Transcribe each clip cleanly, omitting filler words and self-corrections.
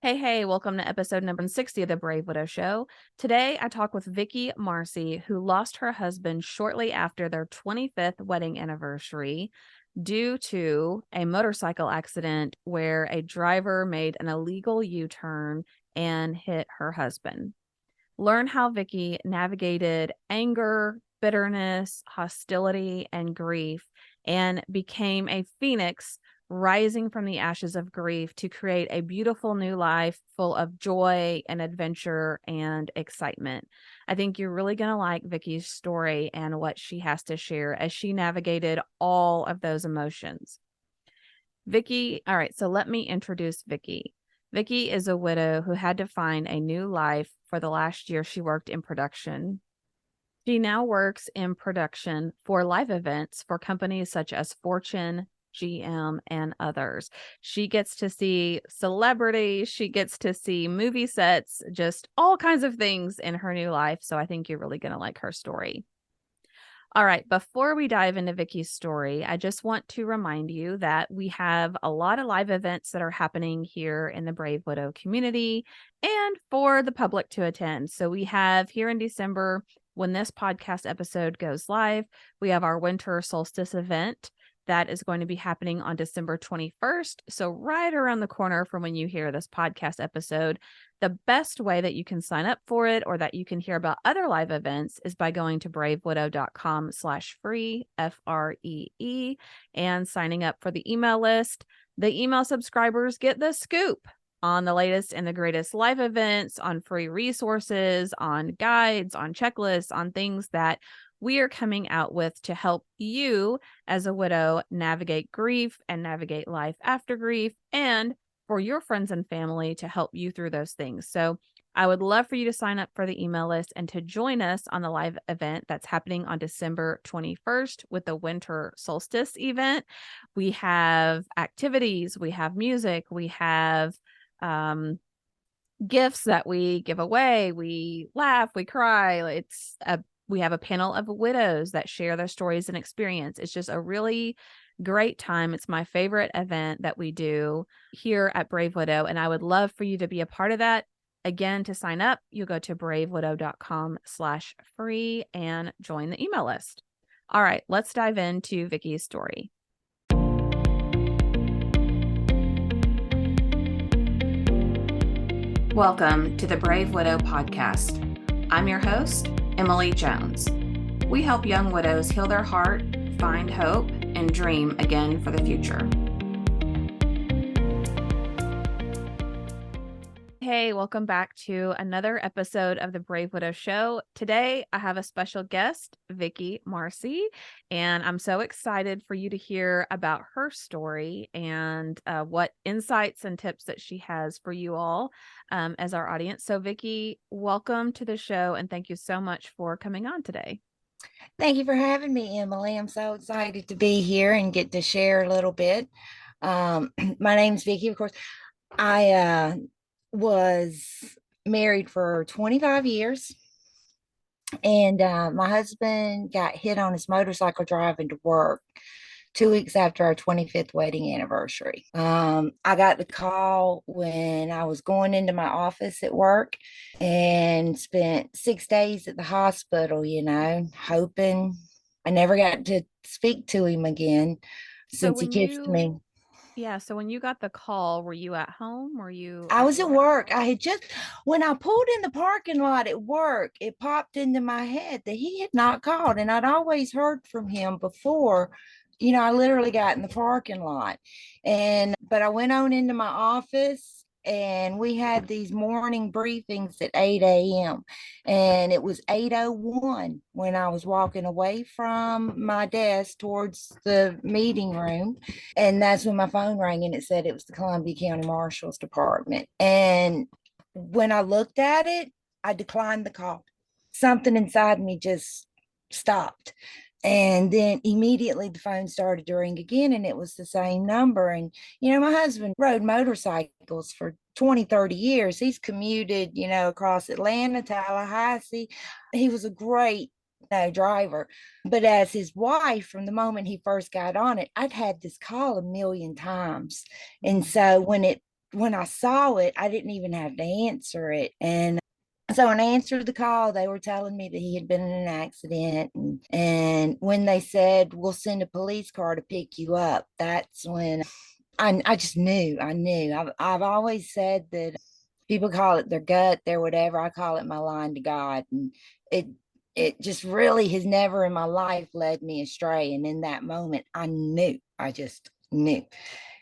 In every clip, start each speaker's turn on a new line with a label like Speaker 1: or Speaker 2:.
Speaker 1: Hey, welcome to episode number 60 of the Brave Widow Show. Today, I talk with Vicky Marcy, who lost her husband shortly after their 25th wedding anniversary due to a motorcycle accident where a driver made an illegal U-turn and hit her husband. Learn how Vicky navigated anger, bitterness, hostility, and grief, and became a phoenix rising from the ashes of grief to create a beautiful new life full of joy and adventure and excitement. I think you're really going to like Vicky's story and what she has to share as she navigated all of those emotions. Vicky, all right, so let me introduce Vicky. Vicky is a widow who had to find a new life for the last year she worked in production. She now works in production for live events for companies such as Fortune, GM, and others. She gets to see celebrities, she gets to see movie sets, just all kinds of things in her new life. So I think you're really going to like her story. All right, before we dive into Vicky's story, I just want to remind you that we have a lot of live events that are happening here in the Brave Widow community and for the public to attend. So we have here in December, when this podcast episode goes live, we have our winter solstice event that is going to be happening on December 21st. So right around the corner from when you hear this podcast episode. The best way that you can sign up for it or that you can hear about other live events is by going to bravewidow.com/free, FREE, and signing up for the email list. The email subscribers get the scoop on the latest and the greatest live events, on free resources, on guides, on checklists, on things that we are coming out with to help you as a widow navigate grief and navigate life after grief, and for your friends and family to help you through those things. So I would love for you to sign up for the email list and to join us on the live event that's happening on December 21st with the winter solstice event. We have activities, we have music, we have gifts that we give away, we laugh, we cry. We have a panel of widows that share their stories and experience. It's just a really great time. It's my favorite event that we do here at Brave Widow, and I would love for you to be a part of that. Again, to sign up, you go to bravewidow.com/free and join the email list. All right, let's dive into Vicky's story. Welcome to the Brave Widow podcast. I'm your host, Emily Jones. We help young widows heal their heart, find hope, and dream again for the future. Hey, welcome back to another episode of the Brave Widow Show. Today, I have a special guest, Vicky Marcy, and I'm so excited for you to hear about her story and what insights and tips that she has for you all as our audience. So, Vicky, welcome to the show, and thank you so much for coming on today.
Speaker 2: Thank you for having me, Emily. I'm so excited to be here and get to share a little bit. My name's Vicky, of course. I was married for 25 years, and my husband got hit on his motorcycle driving to work 2 weeks after our 25th wedding anniversary. I got the call when I was going into my office at work and spent 6 days at the hospital, hoping I never got to speak to him again
Speaker 1: So
Speaker 2: since he kissed me.
Speaker 1: so when you got the call, were you at home? Were you
Speaker 2: I
Speaker 1: at
Speaker 2: was at
Speaker 1: work?
Speaker 2: work. When I pulled in the parking lot at work, it popped into my head that he had not called. And I'd always heard from him before. I literally got in the parking lot. But I went on into my office and we had these morning briefings at 8 a.m. And it was 8:01 when I was walking away from my desk towards the meeting room. And that's when my phone rang and it said it was the Columbia County Marshal's Department. And when I looked at it, I declined the call. Something inside me just stopped. And then immediately the phone started to ring again, and it was the same number. And, my husband rode motorcycles for 20, 30 years. He's commuted, across Atlanta, Tallahassee. He was a great driver. But as his wife, from the moment he first got on it, I'd had this call a million times. And so when it when I saw it, I didn't even have to answer it. And so when I answered the call, they were telling me that he had been in an accident. And when they said, we'll send a police car to pick you up, that's when I just knew. I knew. I've always said that people call it their gut, their whatever. I call it my line to God. And it it just really has never in my life led me astray. And in that moment, I knew. I just knew.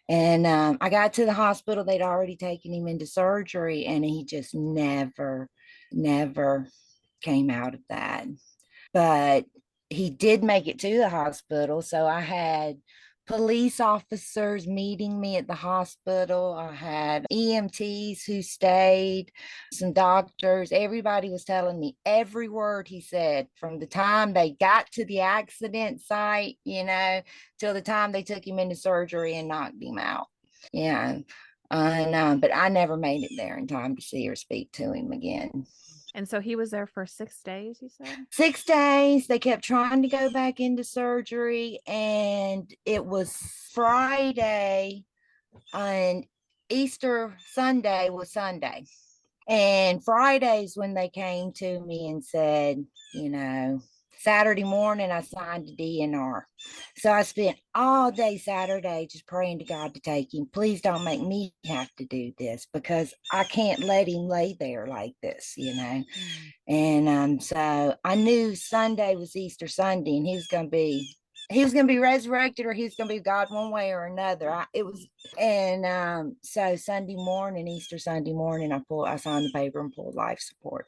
Speaker 2: And I got to the hospital. They'd already taken him into surgery, and he just never came out of that. But he did make it to the hospital. So I had police officers meeting me at the hospital. I had EMTs who stayed, some doctors. Everybody was telling me every word he said from the time they got to the accident site, till the time they took him into surgery and knocked him out. Yeah. And but I never made it there in time to see or speak to him again.
Speaker 1: And so he was there for 6 days, you said?
Speaker 2: 6 days. They kept trying to go back into surgery, and it was Friday, and Easter Sunday was Sunday. And Fridays when they came to me and said, you know, Saturday morning I signed a DNR. So I spent all day Saturday just praying to God to take him. Please don't make me have to do this, because I can't let him lay there like this.
Speaker 1: Mm.
Speaker 2: And so I knew Sunday was Easter Sunday, and he was going to be resurrected, or he was going to be God one way or another. It was, and so Sunday morning, Easter Sunday morning, I signed the paper and pulled life support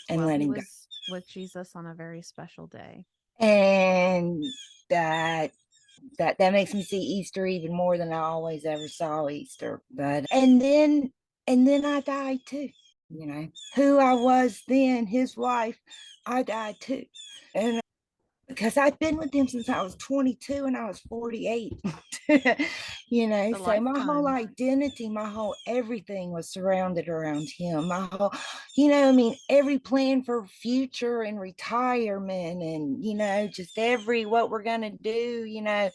Speaker 2: and
Speaker 1: Well,
Speaker 2: let
Speaker 1: he
Speaker 2: him go.
Speaker 1: was with Jesus on a very special day.
Speaker 2: And that that makes me see Easter even more than I always ever saw Easter. But and then I died too. Who I was then, his wife, I died too. And because I've been with him since I was 22 and I was 48.
Speaker 1: The
Speaker 2: So my whole
Speaker 1: lifetime.
Speaker 2: identity, my whole everything was surrounded around him. My whole, I mean, every plan for future and retirement, and, just every what we're going to do,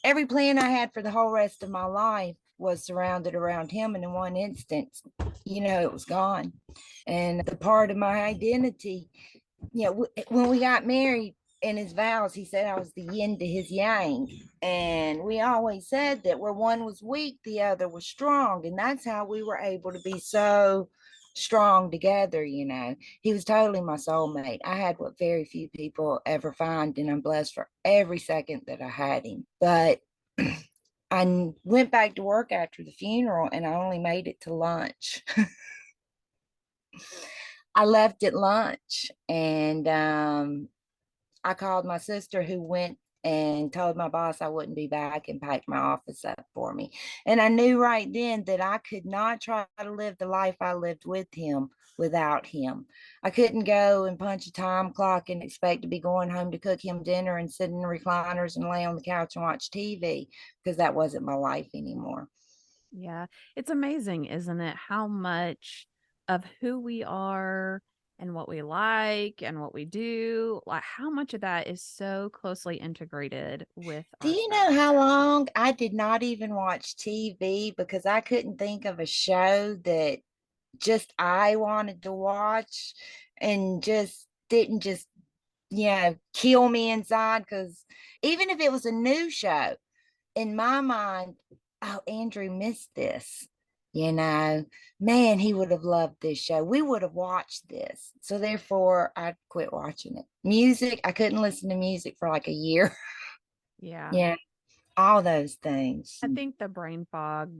Speaker 2: every plan I had for the whole rest of my life was surrounded around him. And in one instance, it was gone. And the part of my identity, when we got married, in his vows, he said I was the yin to his yang. And we always said that where one was weak, the other was strong. And that's how we were able to be so strong together. He was totally my soulmate. I had what very few people ever find, and I'm blessed for every second that I had him. But I went back to work after the funeral, and I only made it to lunch. I left at lunch, and I called my sister, who went and told my boss I wouldn't be back, and packed my office up for me. And I knew right then that I could not try to live the life I lived with him without him. I couldn't go and punch a time clock and expect to be going home to cook him dinner and sit in the recliners and lay on the couch and watch TV, because that wasn't my life anymore.
Speaker 1: Yeah. It's amazing, isn't it? How much of who we are and what we like and what we do, like how much of that is so closely integrated with
Speaker 2: Do
Speaker 1: our
Speaker 2: you know
Speaker 1: spouse.
Speaker 2: how long I did not even watch TV because I couldn't think of a show that just I wanted to watch, and just didn't just, kill me inside? Because even if it was a new show, in my mind, oh, Andrew missed this. You know, Man, he would have loved this show. We would have watched this. So therefore, I quit watching it. Music, I couldn't listen to music for like a year.
Speaker 1: Yeah.
Speaker 2: Yeah, all those things.
Speaker 1: I think the brain fog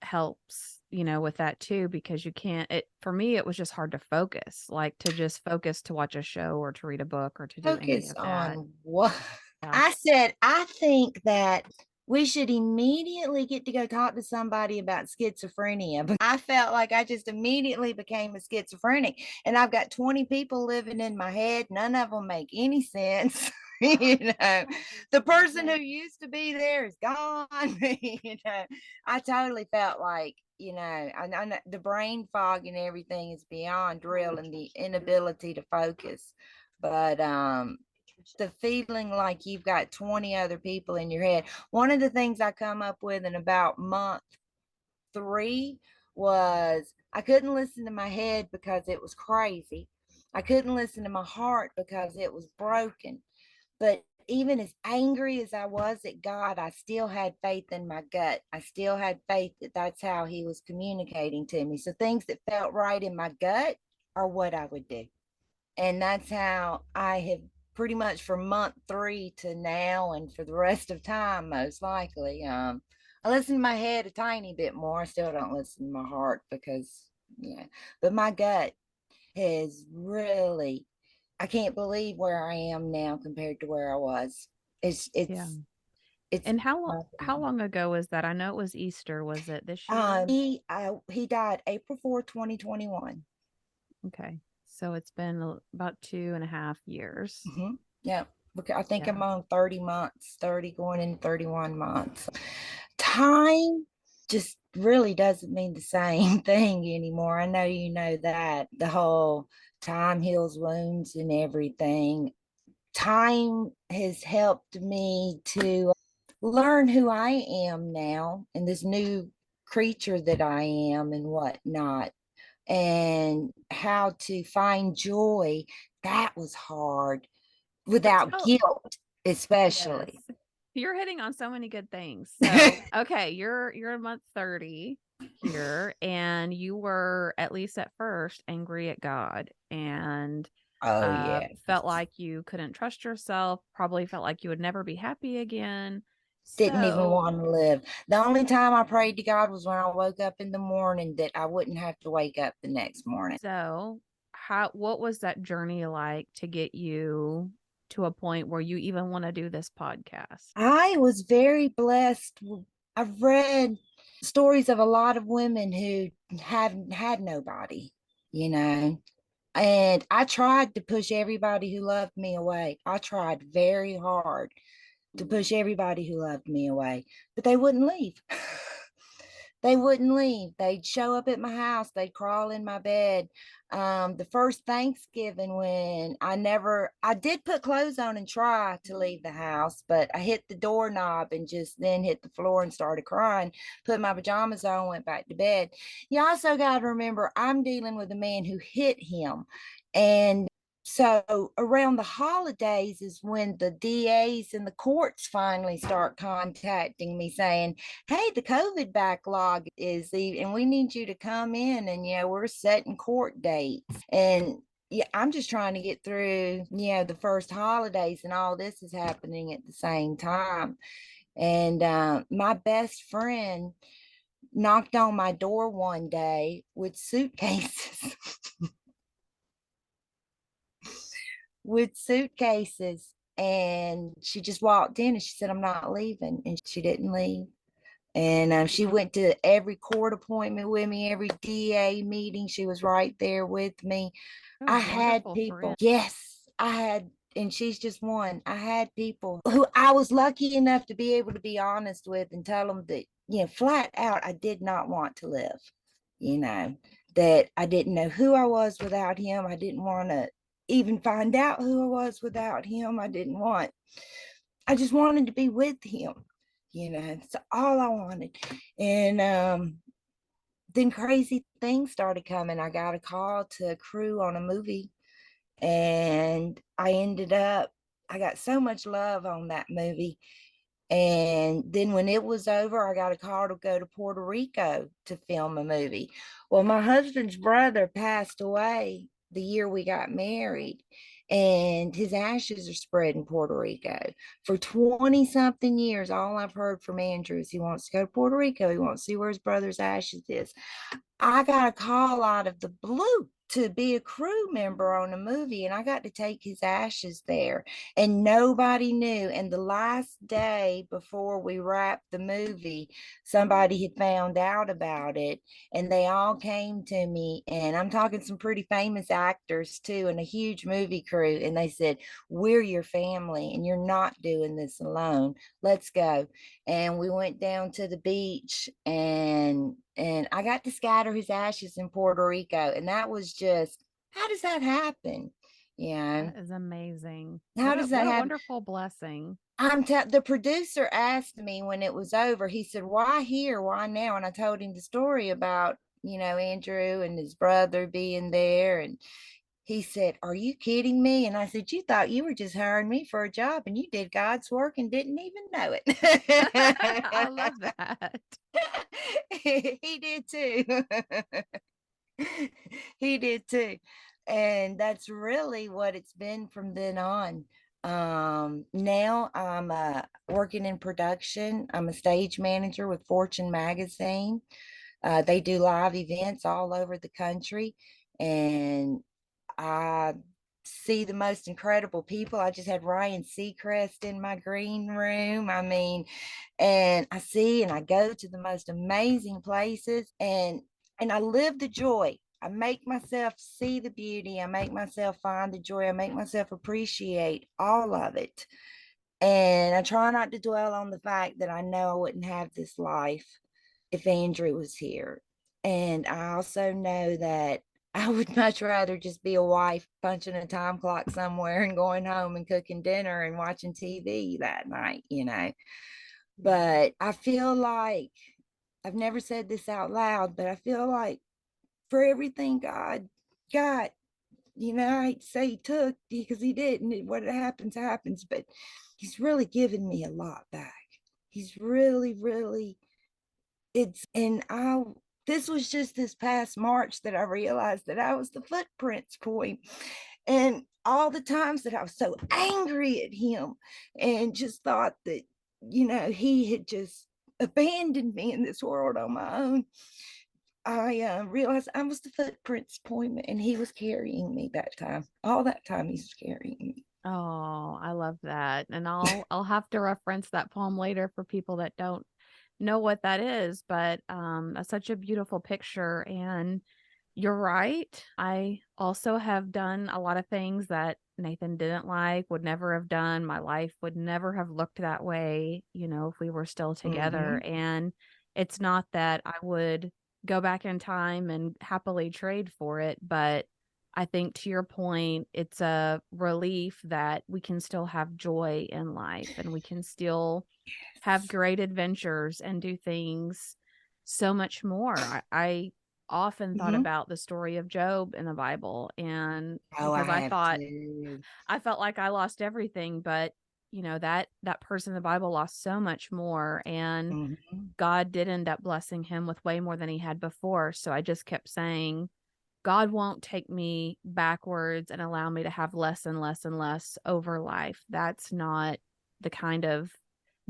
Speaker 1: helps, with that too, because you can't it for me it was just hard to focus, like to just focus to watch a show or to read a book or to do any
Speaker 2: Focus
Speaker 1: of that.
Speaker 2: on what?
Speaker 1: Yeah.
Speaker 2: I said, I think that we should immediately get to go talk to somebody about schizophrenia. But I felt like I just immediately became a schizophrenic. And I've got 20 people living in my head. None of them make any sense. The person who used to be there is gone. I totally felt like, I know the brain fog and everything is beyond real, and the inability to focus. But the feeling like you've got 20 other people in your head. One of the things I come up with in about a month 3 was I couldn't listen to my head because it was crazy. I couldn't listen to my heart because it was broken. But even as angry as I was at God, I still had faith in my gut. I still had faith that that's how he was communicating to me. So things that felt right in my gut are what I would do. And that's how I have pretty much from month 3 to now and for the rest of time, most likely. I listen to my head a tiny bit more. I still don't listen to my heart because, yeah, but my gut has really, I can't believe where I am now compared to where I was. It's,
Speaker 1: Yeah.
Speaker 2: it's, it's,
Speaker 1: And how long ago was that? I know it was Easter. Was it this year?
Speaker 2: he died April 4th, 2021.
Speaker 1: Okay. So it's been about 2.5 years.
Speaker 2: Yeah. Because I think
Speaker 1: Yeah.
Speaker 2: I'm on 30 months, 30 going in 31 months. Time just really doesn't mean the same thing anymore. I know you know that. The whole time heals wounds and everything. Time has helped me to learn who I am now and this new creature that I am and whatnot, and how to find joy. That was hard
Speaker 1: So
Speaker 2: without
Speaker 1: tell
Speaker 2: guilt, especially.
Speaker 1: Yes. You're hitting on so many good things. So, okay, you're in month 30 here, and you were, at least at first, angry at God and
Speaker 2: Oh, yeah.
Speaker 1: felt like you couldn't trust yourself, probably felt like you would never be happy again.
Speaker 2: Didn't even
Speaker 1: So,
Speaker 2: want to live. The only time I prayed to God was when I woke up in the morning that I wouldn't have to wake up the next morning.
Speaker 1: so what was that journey like to get you to a point where you even want to do this podcast?
Speaker 2: I was very blessed. I've read stories of a lot of women who haven't had nobody, you know, and I tried to push everybody who loved me away. I tried very hard to push everybody who loved me away, but they wouldn't leave. They wouldn't leave. They'd show up at my house. They'd crawl in my bed. The first Thanksgiving when I did put clothes on and try to leave the house, but I hit the doorknob and just then hit the floor and started crying, put my pajamas on, went back to bed. You also got to remember, I'm dealing with a man who hit him. And so around the holidays is when the DAs and the courts finally start contacting me saying, hey, the COVID backlog and we need you to come in and, we're setting court dates. And yeah, I'm just trying to get through, the first holidays, and all this is happening at the same time. And my best friend knocked on my door one day with suitcases. With suitcases. And she just walked in and she said, I'm not leaving. And she didn't leave. And she went to every court appointment with me, every DA meeting. She was right there with me.
Speaker 1: Oh,
Speaker 2: I had
Speaker 1: wonderful
Speaker 2: people,
Speaker 1: friend.
Speaker 2: yes, I had, and she's just one. I had people who I was lucky enough to be able to be honest with and tell them that, flat out, I did not want to live, you know, that I didn't know who I was without him. I didn't want to even find out who I was without him. I just wanted to be with him, it's all I wanted. And then crazy things started coming. I got a call to crew on a movie, and I got so much love on that movie. And then when it was over, I got a call to go to Puerto Rico to film a movie. Well, my husband's brother passed away the year we got married, and his ashes are spread in Puerto Rico. For 20 something years, all I've heard from Andrew is he wants to go to Puerto Rico. He wants to see where his brother's ashes is. I got a call out of the blue to be a crew member on a movie, and I got to take his ashes there, and nobody knew. And the last day before we wrapped the movie, somebody had found out about it, and they all came to me, and I'm talking some pretty famous actors too, and a huge movie crew, and they said, we're your family and you're not doing this alone. Let's go. And we went down to the beach, and I got to scatter his ashes in Puerto Rico. And that was just, how does that happen?
Speaker 1: That is amazing.
Speaker 2: How does
Speaker 1: What
Speaker 2: that
Speaker 1: a
Speaker 2: happen?
Speaker 1: wonderful blessing.
Speaker 2: The producer asked me when it was over, he said, "Why here? Why now?" And I told him the story about, Andrew and his brother being there. And he said, "Are you kidding me?" And I said, "You thought you were just hiring me for a job and you did God's work and didn't even know
Speaker 1: I
Speaker 2: it."
Speaker 1: love that.
Speaker 2: He did too. He did too. And that's really what it's been from then on. Now I'm working in production. I'm a stage manager with Fortune magazine. They do live events all over the country, and I see the most incredible people. I just had Ryan Seacrest in my green room. I mean, and I see and I go to the most amazing places, and I live the joy. I make myself see the beauty. I make myself find the joy. I make myself appreciate all of it. And I try not to dwell on the fact that I know I wouldn't have this life if Andrew was here. And I also know that I would much rather just be a wife punching a time clock somewhere and going home and cooking dinner and watching TV that night. But I feel like I've never said this out loud, but I feel like for everything God got, I hate to say he took because he didn't. What happens, happens, but he's really given me a lot back. He's really, really, and this was just this past March that I realized that I was the footprints point. And all the times that I was so angry at him and just thought that, he had just abandoned me in this world on my own, I realized I was the footprints point and he was carrying me that time. All that time he was carrying me.
Speaker 1: Oh, I love that. And I'll have to reference that poem later for people that don't know what that is, but that's such a beautiful picture. And you're right. I also have done a lot of things that Nathan didn't like, would never have done. My life would never have looked that way, if we were still together.
Speaker 2: Mm-hmm.
Speaker 1: And it's not that I would go back in time and happily trade for it, but I think to your point, it's a relief that we can still have joy in life and we can still have great adventures and do things so much more. I often thought
Speaker 2: Mm-hmm.
Speaker 1: about the story of Job in the Bible, and
Speaker 2: Oh, I
Speaker 1: because
Speaker 2: have to.
Speaker 1: I felt like I lost everything, but that person in the Bible lost so much more, and
Speaker 2: Mm-hmm.
Speaker 1: God did end up blessing him with way more than he had before. So I just kept saying, God won't take me backwards and allow me to have less and less and less over life. That's not the kind of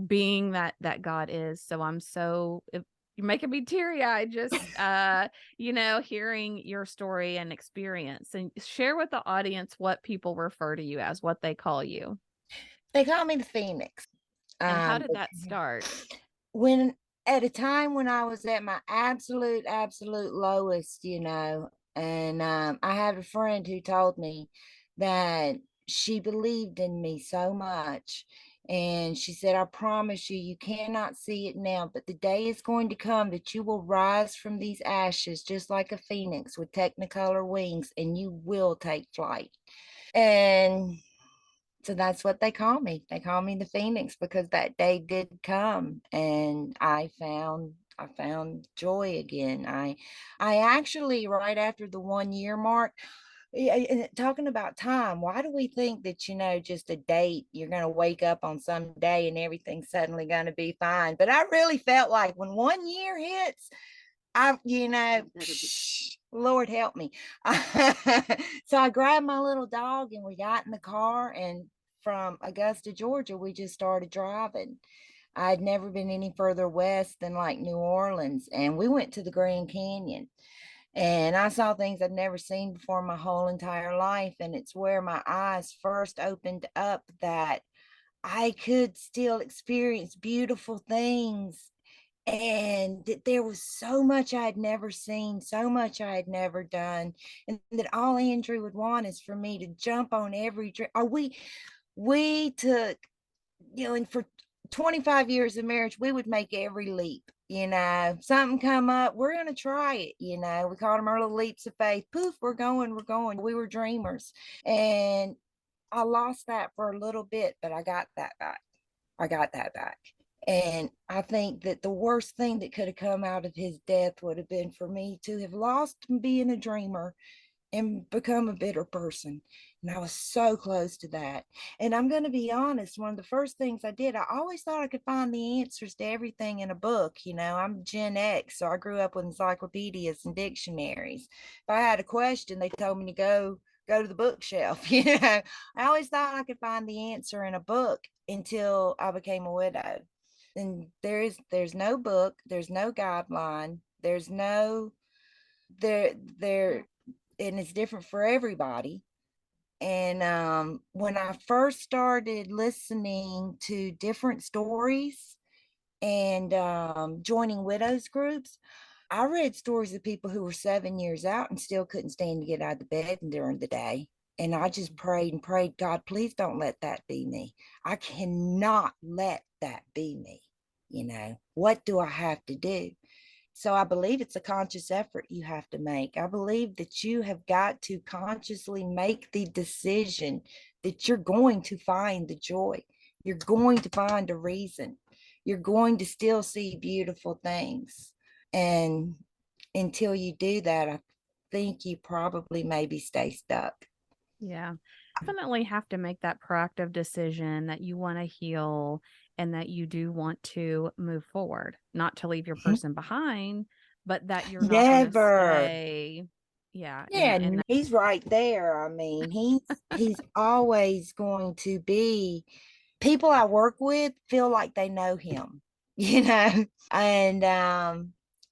Speaker 1: being that God is. So you're making me teary eyed just hearing your story and experience, and share with the audience what people refer to you as, what they call you.
Speaker 2: They call me the Phoenix.
Speaker 1: And how
Speaker 2: Um,
Speaker 1: did that start?
Speaker 2: when at a time when I was at my absolute lowest, and I had a friend who told me that she believed in me so much. And she said, "I promise you, you cannot see it now, but the day is going to come that you will rise from these ashes just like a phoenix with technicolor wings, and you will take flight." And so that's what they call me. They call me the Phoenix because that day did come, and I found joy again. I actually, right after the 1 year mark, and talking about time, why do we think that, just a date, you're going to wake up on some day and everything's suddenly going to be fine? But I really felt like when 1 year hits, Lord help me. So I grabbed my little dog and we got in the car, and from Augusta, Georgia, we just started driving. I'd never been any further west than like New Orleans, and we went to the Grand Canyon. And I saw things I'd never seen before in my whole entire life. And it's where my eyes first opened up that I could still experience beautiful things, and that there was so much I had never seen, so much I had never done, and that all Andrew would want is for me to jump on every dream. Or we took, and for 25 years of marriage, we would make every leap. Something come up, we're gonna try it. We called them our little leaps of faith. Poof, we're going. We were dreamers, and I lost that for a little bit, but I got that back. I got that back. And I think that the worst thing that could have come out of his death would have been for me to have lost being a dreamer and become a bitter person. And I was so close to that. And I'm going to be honest, one of the first things I did, I always thought I could find the answers to everything in a book. You know, I'm Gen X, so I grew up with encyclopedias and dictionaries. If I had a question, they told me to go to the bookshelf. You know, I always thought I could find the answer in a book until I became a widow. And there's no book, there's no guideline, there's no there and it's different for everybody. And when I first started listening to different stories and joining widows groups, I read stories of people who were 7 years out and still couldn't stand to get out of the bed during the day. And I just prayed and prayed, God, please don't let that be me. I cannot let that be me. You know, what do I have to do? So I believe it's a conscious effort you have to make. I believe that you have got to consciously make the decision that you're going to find the joy. You're going to find a reason. You're going to still see beautiful things. And until you do that, I think you probably maybe stay stuck.
Speaker 1: Yeah. Definitely have to make that proactive decision that you want to heal and that you do want to move forward, not to leave your person behind, but that you're not going to
Speaker 2: Never.
Speaker 1: stay. Yeah.
Speaker 2: Yeah,
Speaker 1: And that,
Speaker 2: he's right there. I mean, he's always going to be, people I work with feel like they know him, you know.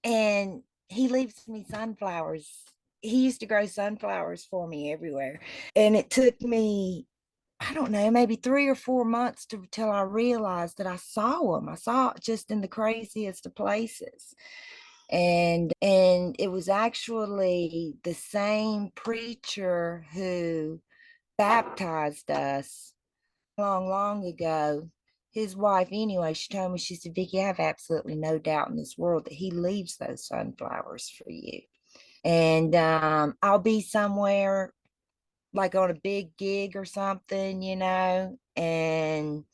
Speaker 2: And he leaves me sunflowers. He used to grow sunflowers for me everywhere. And it took me, I don't know, maybe 3 or 4 months till I realized that I saw him. I saw it just in the craziest of places. And it was actually the same preacher who baptized us long, long ago. His wife, anyway, she told me, she said, Vicky, I have absolutely no doubt in this world that he leaves those sunflowers for you. And I'll be somewhere like on a big gig or something, you know, and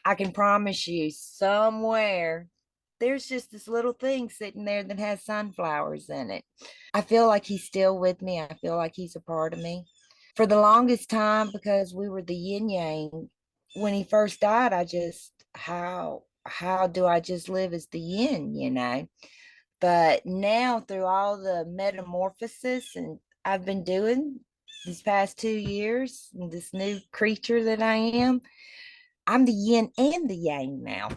Speaker 2: I can promise you somewhere there's just this little thing sitting there that has sunflowers in it. I feel like he's still with me. I feel like he's a part of me. For the longest time, because we were the yin yang, when he first died, I just, how do I just live as the yin, you know? But now through all the metamorphosis and I've been doing these past 2 years, this new creature that I am, I'm the yin and the yang now.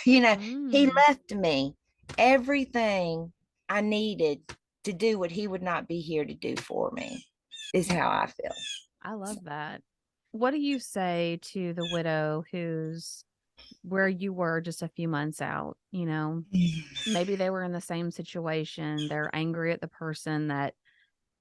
Speaker 2: You know, he
Speaker 1: mm,
Speaker 2: left me everything I needed to do what he would not be here to do for me, is how I feel.
Speaker 1: I love that. What do you say to the widow who's where you were just a few months out? You know, maybe they were in the same situation. They're angry at the person that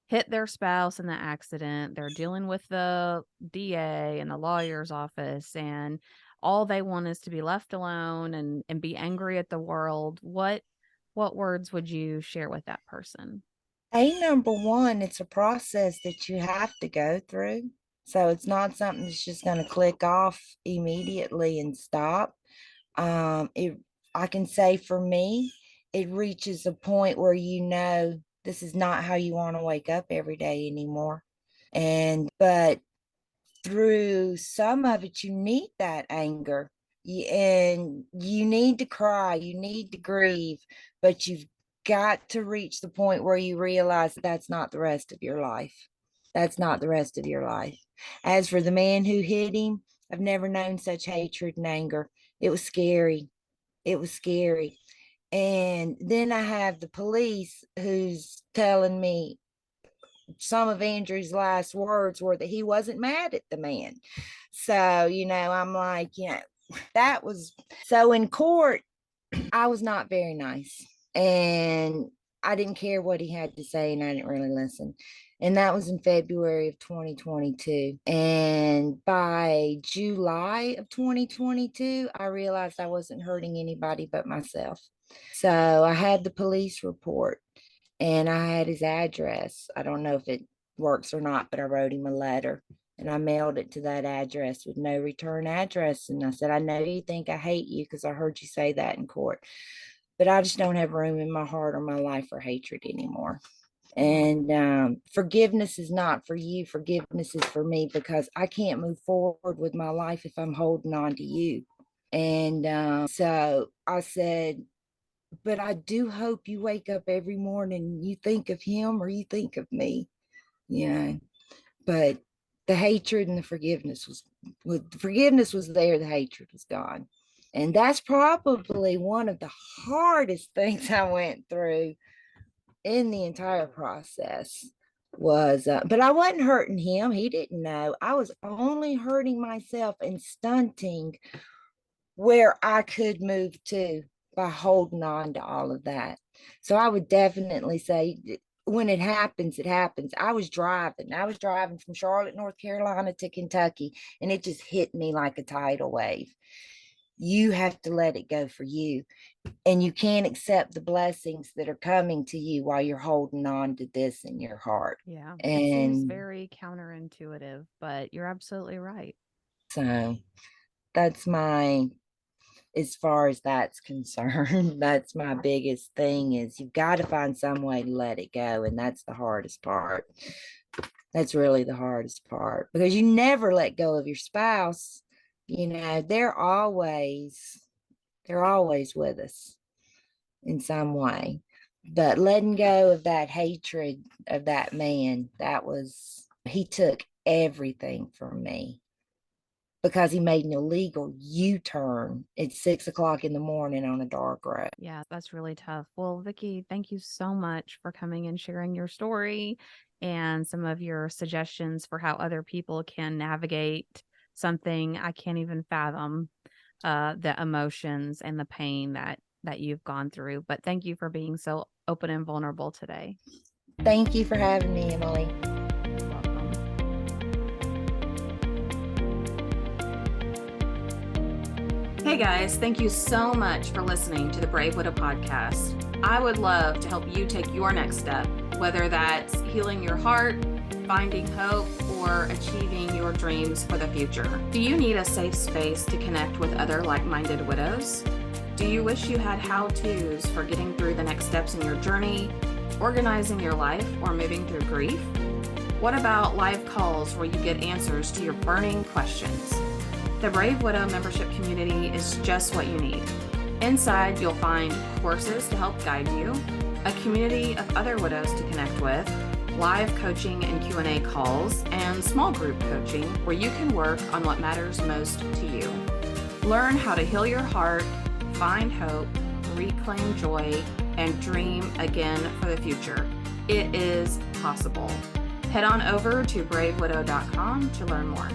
Speaker 1: hit their spouse in the accident. They're dealing with the DA and the lawyer's office, and all they want is to be left alone and be angry at the world. What words would you share with that person?
Speaker 2: Number one, it's a process that you have to go through. So it's not something that's just going to click off immediately and stop. It, I can say for me, it reaches a point where you know this is not how you want to wake up every day anymore. But through some of it, you need that anger. And you need to cry, you need to grieve, but you've got to reach the point where you realize that that's not the rest of your life. That's not the rest of your life. As for the man who hit him, I've never known such hatred and anger. It was scary. It was scary. And then I have the police who's telling me some of Andrew's last words were that he wasn't mad at the man. So, you know, I'm like, you know, that was so in court, I was not very nice. And I didn't care what he had to say, and I didn't really listen. And that was in February of 2022. And by July of 2022, I realized I wasn't hurting anybody but myself. So I had the police report and I had his address. I don't know if it works or not, but I wrote him a letter And I mailed it to that address with no return address. And I said, I know you think I hate you because I heard you say that in court, but I just don't have room in my heart or my life for hatred anymore. And forgiveness is not for you. Forgiveness is for me, because I can't move forward with my life if I'm holding on to you. And so I said, but I do hope you wake up every morning and you think of him or you think of me, you know. But the hatred and the forgiveness with the forgiveness was there, the hatred was gone. And that's probably one of the hardest things I went through in the entire process was but I wasn't hurting him. He didn't know. I was only hurting myself and stunting where I could move to by holding on to all of that. So I would definitely say when it happens, it happens. I was driving from Charlotte, North Carolina to Kentucky, and it just hit me like a tidal wave. You have to let it go for you, and you can't accept the blessings that are coming to you while you're holding on to this in your heart.
Speaker 1: Yeah, it seems
Speaker 2: And
Speaker 1: very counterintuitive, but you're absolutely right.
Speaker 2: so that's my, as far as that's concerned, that's my biggest thing, is you've got to find some way to let it go. And that's the hardest part. That's really the hardest part, because you never let go of your spouse. You know, they're always with us in some way. But letting go of that hatred of that man, he took everything from me because he made an illegal U-turn at 6 o'clock in the morning on a dark road.
Speaker 1: Yeah, that's really tough. Well, Vicky, thank you so much for coming and sharing your story and some of your suggestions for how other people can navigate something I can't even fathom, the emotions and the pain that you've gone through. But thank you for being so open and vulnerable today.
Speaker 2: Thank you for having me, Emily.
Speaker 1: You're welcome. Hey guys, thank you so much for listening to the Brave Widow podcast. I would love to help you take your next step, whether that's healing your heart, finding hope, or achieving your dreams for the future. Do you need a safe space to connect with other like-minded widows? Do you wish you had how-tos for getting through the next steps in your journey, organizing your life, or moving through grief? What about live calls where you get answers to your burning questions? The Brave Widow membership community is just what you need. Inside, you'll find courses to help guide you, a community of other widows to connect with, live coaching and Q&A calls, and small group coaching where you can work on what matters most to you. Learn how to heal your heart, find hope, reclaim joy, and dream again for the future. It is possible. Head on over to bravewidow.com to learn more.